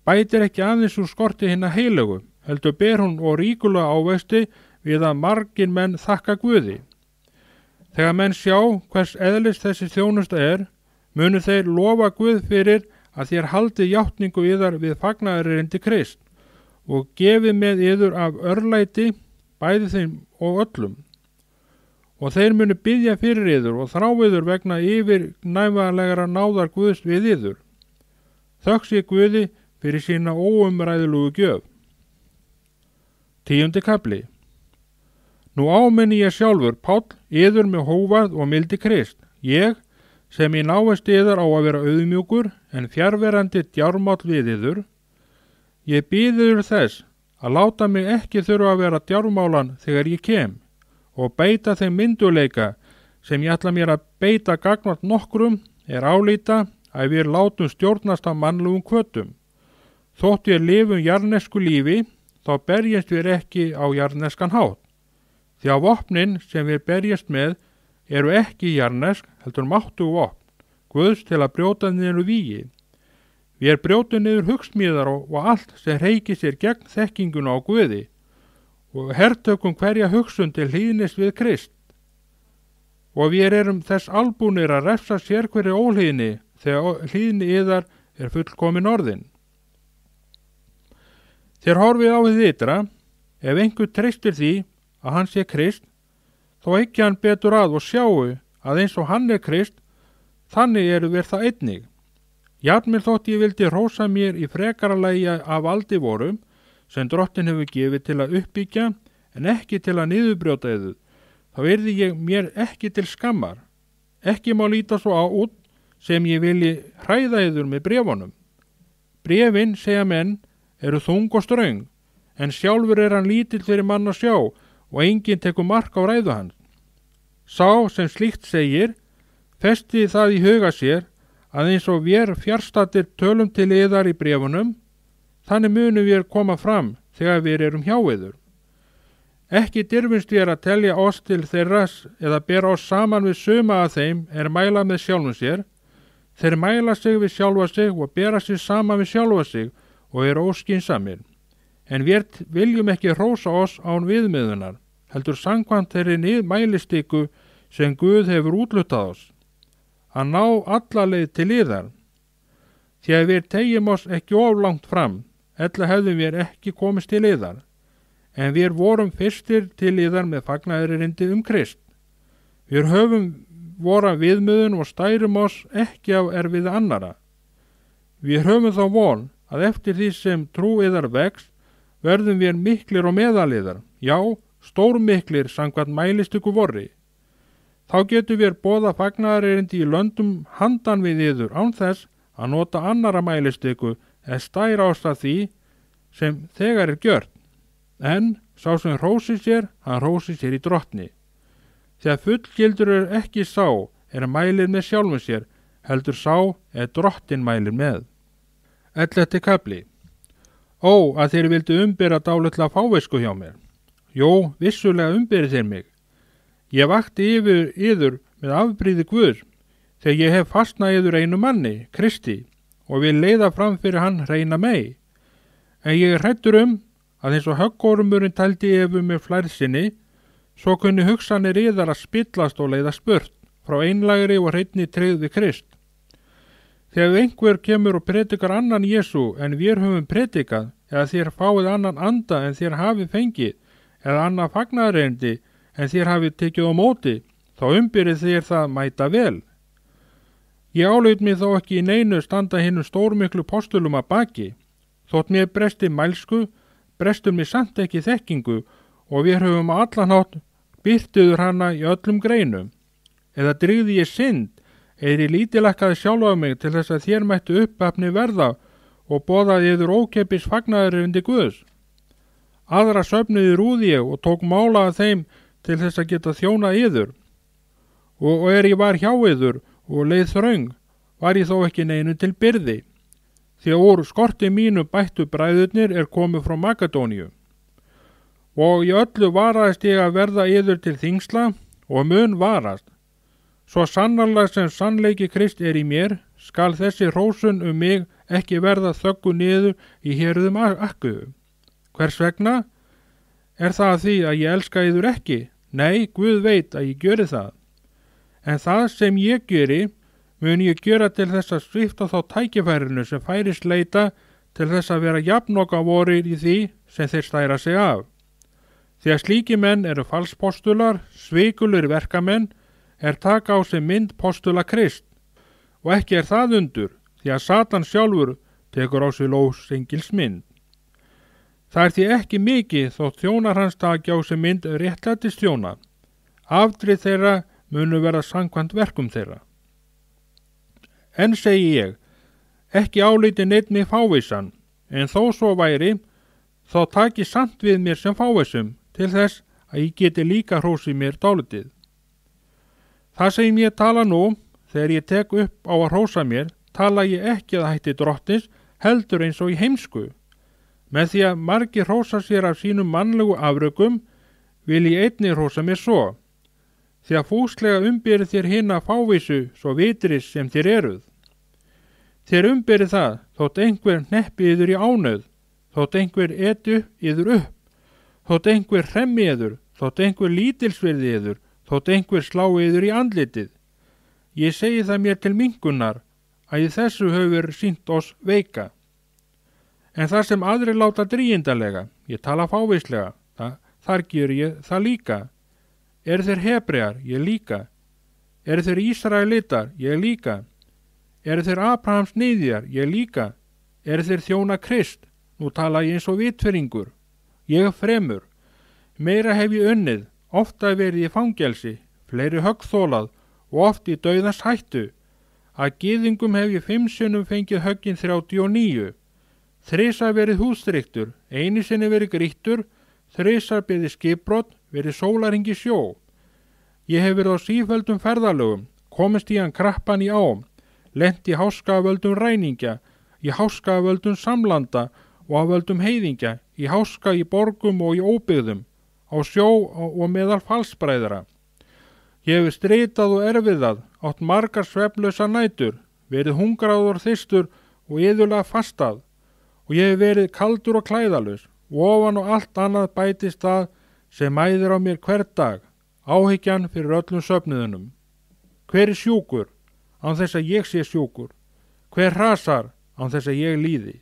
bætir ekki aðeins úr skorti hinna heilugu, heldur ber hún og ríkulega ávexti við að margir menn þakka Guði. Þegar menn sjá hvers eðlis þessi þjónusta munu þeir lofa Guð fyrir að þér haldi játningu yðar við fagnaðarerindi Krist og gefið með yður af örlæti bæði þeim og öllum. Og þeir munu biðja fyrir yður og þrá yður vegna yfir næfanlegara náðar Guðs við yður. Þökk sé Guði fyrir sína óumræðilugu gjöf. 10. kafli. Nú áminni ég sjálfur, Páll, yður með hóvarð og mildi Krist, ég, sem í návist yðar á að vera auðmjúkur, en fjarverandi djármáll við yður. Ég býð yður þess að láta mig ekki þurfa að vera djármálan þegar ég kem, og beita þeim mynduleika sem ég ætla mér að beita gagnvart nokkrum álíta að við látum stjórnast af mannlegum hvötum. Þótt við lifum jarnesku lífi, þá berjast við ekki á jarneskan hátt. Því að vopnin sem við berjast með eru ekki jarnesk, heldur máttu vopn, Guðs til að brjóta niður vígi. Við brjótum niður hugsmíðar og allt sem reykir sér gegn þekkinguna á Guði og hertökum hverja hugsun til hlýðnis við Krist. Og við erum þess albúnir að refsa sér hverju óhlýðni þegar hlýðni yðar fullkomin orðin. Þér horfið á þið ytra, ef einhver treystir því að hann sé Krist, þá ekki hann betur að og sjáu að eins og hann Krist, þannig eru við það einnig. Jafnvel þótt ég vildi hrósa mér í frekara lagi af valdi vorum, sem drottin hefur gefið til að uppbyggja, en ekki til að niðurbrjóta yður, þá yrði ég mér ekki til skammar. Ekki má líta svo á út sem ég vilji hræða yður með bréfunum. Bréfin, segja menn, eru þung og ströng, en sjálfur hann lítill fyrir mann að sjá og enginn tekur mark á ræðu hans. Sá sem slíkt segir, festi það í huga sér að eins og við fjarstaddir tölum til yðar í bréfunum, þannig munum við koma fram þegar við erum hjá yður. Ekki dirfinst við að telja oss til þeirras eða bera oss saman við suma af þeim mæla með sjálfum sér. Þeir mæla sig við sjálfa sig og bera sig saman við sjálfa sig og óskynsamir. En við viljum ekki hrósa oss án viðmiðunar, heldur samkvæmt þeirri mælistiku sem Guð hefur útlutað oss. að ná alla leið til yðar. Því að við tegjum oss ekki of langt fram, ella hefðum við ekki komist til yðar, en við vorum fyrstir til yðar með fagnaðarerindi Krist. Við höfum vora viðmiðun og stærum oss ekki af erfiði annara. Við höfum þá von að eftir því sem trú yðar vex, verðum við miklir og meðaliðar, já, stórmiklir samkvæmt mælistiku vorri. Þá getum við boða fagnaðarerindi í löndum handan við yður án þess að nota annara mælistiku eða stæra ást að því sem þegar gjört. En sá sem hrósir sér, hann hrósir sér í drottni. Þegar fullgildur ekki sá, mælir með sjálfum sér, heldur sá drottin mælir með. 11. kafli. Ó, að þeir vildu umbera dálitla fávisku hjá mér. Jó, vissulega umberi þeir mig. Ég vakti yfir yður með afbrýði Guðs, þegar ég hef fastnað yður einu manni, Kristi, og vil leiða fram fyrir hann reyna mei. En ég hræddur að eins og höggormurinn tældi Evu með flærsinni, svo kunni hugsanir yðar að spillast og leiða spurt frá einlægri og hreinni tryggð við Krist. Þegar einhver kemur og predikar annan Jesú en við höfum predikað, eða þér fáið annan anda en þér hafi fengið, eða annað fagnaðarerindi en þér hafi tekið á móti, þá umbyrið þér það mæta vel. Ég álaut mig þó ekki í neinu standa hinnu stórmiklu postulum að baki. Þótt mér bresti mælsku, brestur mér samt ekki þekkingu og við höfum á allan hátt byrtuður hana í öllum greinum. Eða drýði ég synd, ég lítilakkaði sjálf af mig til þess að þér mættu uppafni verða og boðaði yður ókeppis fagnaðarerindi Guðs. Aðra söfnuði rúði ég og tók mála að þeim til þess að geta þjónað yður. Og ég var hjá yður og leið þröng, var ég þó ekki neinu til byrði, því að úr skorti mínu bættu bræðurnir komið frá Makedóníu. Og í öllu varaðist ég að verða yður til þingsla og mun varast. Svo sannarlega sem sannleiki Krist í mér, skal þessi hrósun mig ekki verða þöggu niður í hérðum Akkuðu. Hvers vegna? Það því að ég elska yður ekki? Nei, Guð veit að ég gjöri það. En það sem ég gjöri, mun ég gjöra til þess að svifta þá tækifærinu sem færist leita til þess að vera jafnoka vorir í því sem þeir stæra sig af. Því að slíki menn eru falspostular, svikulir verkamenn, taka á sig mynd postula Krist, og ekki það undur, því að Satan sjálfur tekur á sig lósengils mynd. Það því ekki mikið þótt þjónar hans taki á sig mynd réttlætis þjóna. Afdrið þeirra munu verða samkvæmt verkum þeirra. En segi ég, ekki álíti neitt mig fávísan, en þó svo væri, þá taki samt við mér sem fávísum, til þess að ég geti líka hrósið mér dálítið. Það sem ég tala nú, þegar ég tek upp á að hrósa mér, tala ég ekki að hætti drottins, heldur eins og í heimsku. Með því að margir hrósa sér af sínum mannlegu afrökum, vil ég einnig hrósa mér svo. Því að fúslega umbyrið þér hina fávísu svo vitris sem þér eruð. Þér umbyrið það, þótt einhver hneppi yður í ánauð, þótt einhver etu yður upp, þótt einhver hremmi yður, þótt einhver lítilsvirði yður, þótt einhver slá yður í andlitið. Ég segi það mér til minnkunnar, að í þessu hefur sýnt oss veika. En það sem aðrir láta drýindalega, ég tala fávíslega, þar gjör ég það líka. Þeir Hebrear, ég líka. Þeir Ísraelitar, ég líka. Þeir Abrahams niðjar, ég líka. Þeir þjóna Krist, nú tala ég eins og vitfyrringur. Ég fremur. Meira hef ég unnið, ofta verið í fangelsi, fleiri höggþólað og oft í dauðans hættu. Að gyðingum hef ég 5 sinnum fengið höggin 39. 3 verið hústryktur, 1 sinni verið grýttur, 3 beðið skipbrot, verið sólarhingi sjó. Ég hef verið á sífelldum ferðalögum, komist í hann krappan í ám, lent í háskavöldum ræningja, í háskavöldum samlanda og á völdum heiðingja, í háska í borgum og í óbyggðum, á sjó og meðal falsbræðra. Ég hef stritað og erfiðað, átt margar svefnlausa nætur, verið hungraður þyrstur og iðulega fastað, og ég hef verið kaldur og klæðalaus, og ofan og allt annað bætist það sem mæðir á mér hver dag, áhyggjan fyrir öllum söfnuðunum. Hver sjúkur? án þess að ég sé sjúkur? Hver hrasar án þess að ég líði?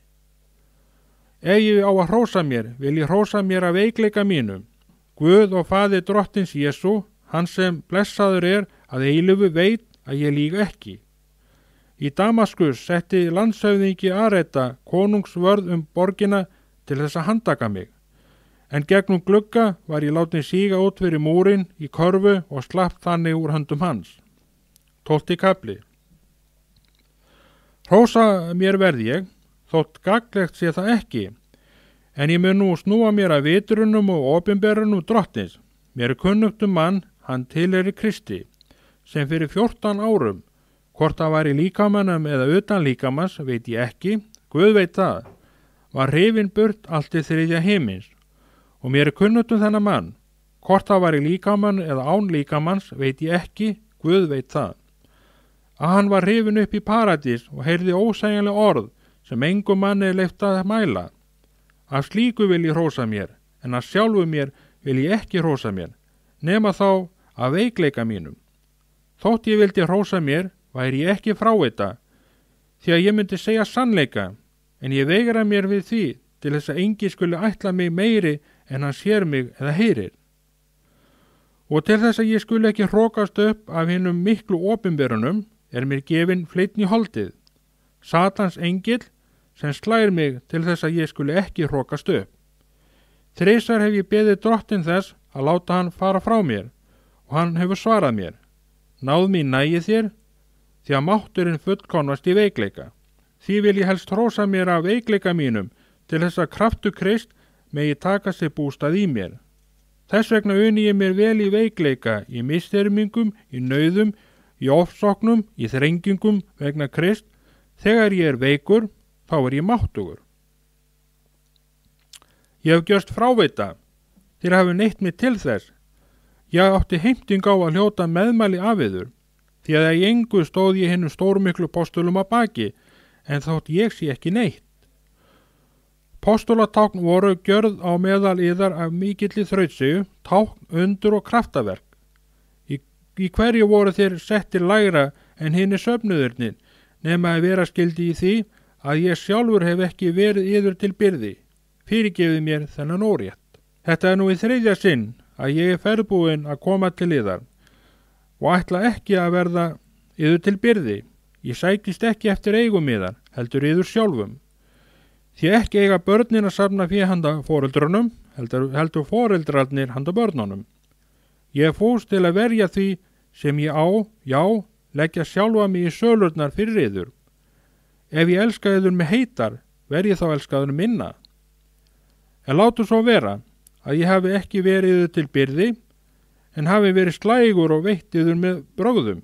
Ef ég á að hrósa mér, vil ég hrósa mér af veikleika mínum. Guð og Faðir drottins Jesú, hann sem blessaður er að eilífu, veit að ég lýg ekki. Í Damaskus setti landshöfðingi Areta konungsvörð borgina til þess að handtaka mig. En gegnum glugga var ég látin síga út fyrir múrin í körfu og slapp þannig úr höndum hans. 12. kafli. Hrósa mér verð ég, þótt gagnlegt sé það ekki, en ég mun nú snúa mér að vitrunum og opinberunum drottins. Mér kunnugt mann, hann tilheyrir Kristi, sem fyrir 14 árum, hvort það var í líkamanum eða utan líkamans, veit ég ekki, Guð veit það, var hrifinn burt allt til 3. himins. Og mér kunnugt þennan mann, hvort það var í líkamann eða án líkamans, veit ég ekki, Guð veit það. Að hann var hrifinn upp í paradís og heyrði ósæjanleg orð, sem engum manni er leyft að mæla. Af slíku vil ég hrósa mér, en af sjálfu mér vil ég ekki hrósa mér, nema þá af veikleika mínum. Þótt ég vildi hrósa mér, væri ég ekki frávita, því að ég myndi segja sannleika, en ég veigra mér við því, til þess að engi skuli ætla mig meiri en hann sér mig eða heyrir. Og til þess að ég skuli ekki hrókast upp af hinnum miklu opinberunum, er mér gefin fleitn í holdið, Satans engill, sem slær mig til þess að ég skuli ekki hrókast upp. 3 hef ég beðið drottin þess að láta hann fara frá mér, og hann hefur svarað mér. Náð mín nægið þér, því að mátturinn fullkomnast í veikleika. Því vil ég helst hrósa mér af veikleika mínum, til þess að kraftu Krist megi taka sér bústað í mér. Þess vegna uni ég mér vel í veikleika, í misþyrmingum, í nauðum, í ofsóknum, í þrengingum vegna Krist. Þegar ég er veikur, þá er ég máttugur. Ég hef gjörst frávita, þér hafi neytt mig til þess. Ég átti heimting á að hljóta meðmæli af yður, því að í engu stóð ég hinnum stórmiklu postulum að baki, en þótt ég sé ekki neitt. Postulatákn voru gjörð á meðal yðar af mikilli þrautsegu, tákn, undur og kraftaverk. Í hverju voru þeir settir lægra en hinni söfnuðurnir, nema að vera skildi í því að ég sjálfur hef ekki verið yður til byrði. Fyrirgefið mér þennan órétt. Þetta er nú í 3. sinn að ég er ferðbúinn að koma til yðar og ætla ekki að verða yður til byrði. Ég sækist ekki eftir eigum yðar, heldur yður sjálfum. Því ekki eiga börnin að safna fyrir handa foreldrunum, heldur foreldrarnir handa börnunum. Ég fóst til að verja því sem ég á, já, leggja sjálfa mig í sölurnar fyrir yður. Ef ég elska yður með heitar, verð ég þá elskaður minna. En látu svo vera að ég hafi ekki verið yður til byrði, en hafi verið slægur og veitt yður með brögðum.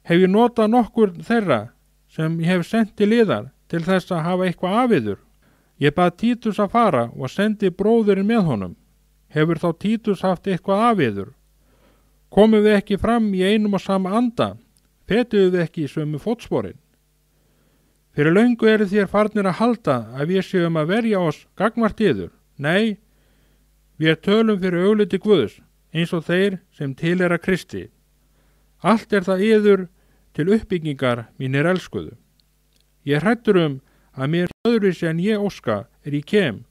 Hef ég notað nokkur þeirra sem ég hef sendt til yðar til þess að hafa eitthvað af yður. Ég bað Títus að fara og sendi bróðurinn með honum. Hefur þá Títus haft eitthvað af yður? Komum við ekki fram í einum og sama anda? Fetuðu við ekki í sömu fótsporin? Fyrir löngu eru þér farnir að halda að við séum að verja oss gagnvart yður. Nei, við tölum fyrir augliti Guðs, eins og þeir sem tilheyra Kristi. Allt er það yður til uppbyggingar mínir elskuðu. Ég hræddur að mér öðruvísi en ég óska er ég kem,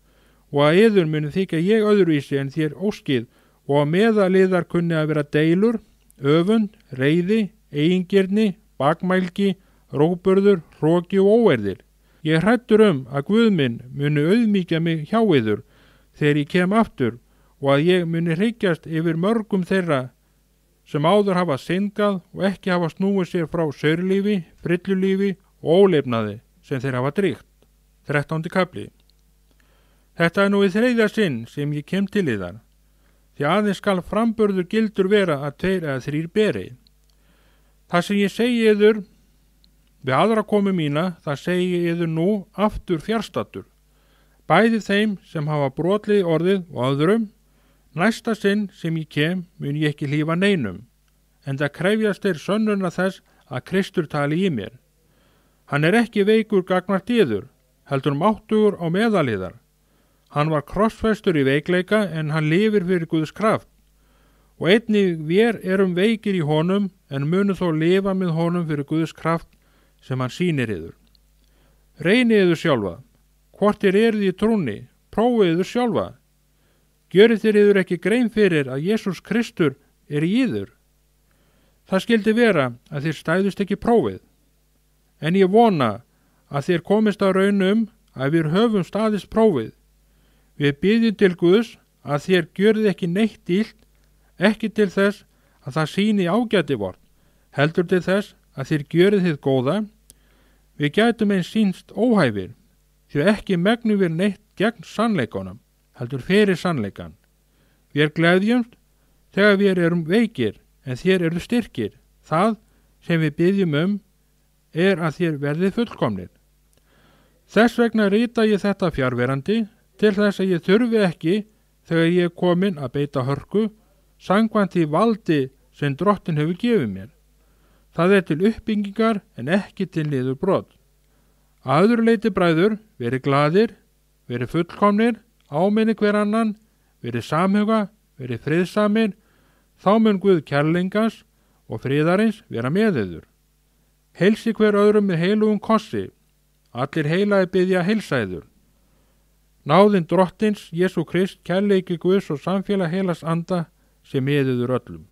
og að yður muni þykja ég öðruvísi en þér óskið, og að meðaliðar kunni að vera deilur, öfund, reiði, eigingirni, bakmælgi, róburður, hroki og óerðir. Ég hræddur að Guð minn muni auðmýkja mig hjá yður þegar ég kem aftur, og að ég muni hryggjast yfir mörgum þeirra sem áður hafa syndgað og ekki hafa snúið sér frá saurlífi, frillulífi og óleifnaði sem þeir hafa dríkt. 13. kafli. Þetta er nú í 3. sinn sem ég kem til yðar, því aðeins skal framburður gildur vera að 2 eða 3 beri. Það sem ég segi yður við aðra komu mína, það segi ég yður nú aftur fjárstattur, bæði þeim sem hafa brotlið orðið og öðrum. Næsta sinn sem ég kem mun ég ekki hlífa neinum, en það krefjast þeir sönnuna þess að Kristur tali í mér. Hann er ekki veikur gagnvart yður, heldur máttugur á meðaliðar. Hann var krossfestur í veikleika, en hann lifir fyrir Guðs kraft. og einnig vér erum veikir í honum, en munu þó lifa með honum fyrir Guðs kraft sem hann sýnir yður. Reynið yður sjálfa, hvort eruð í trúnni, prófið yður sjálfa. Gjörið þér yður ekki grein fyrir að Jesús Kristur í yður. Það skildi vera að þér stæðust ekki prófið, en ég vona að þér komist á raun að við höfum staðist prófið. Við biðjum til Guðs að þér gjörið ekki neitt illt, ekki til þess að það sýni ágæti vort, heldur til þess að þér gjörið hið góða. Við gætum eins sýnst óhæfir, því ekki megnum við neitt gegn sannleikanum, heldur fyrir sannleikan. Við gleðjumst þegar við erum veikir, en þér eru styrkir. Það sem við biðjum að þér verðið fullkomnir. Þess vegna rita ég þetta fjarverandi, til þess að ég þurfi ekki, þegar ég komin að beita hörku, samkvæmt því valdi sem Drottinn hefur gefið mér. Það til uppbyggingar en ekki til niðurbrot. Að öðru leyti bræður, verið glaðir, verið fullkomnir, áminni hver annan, verið samhuga, verið friðsamir, þá mun Guð kærleikans og friðarins vera með yður. Heilsi hver öðrum með heilugum kossi, allir heilaði biðja heilsa yður. Náðin Drottins Jesú Krist, kærleiki Guðs og samfélag heilags anda sem með yður öllum.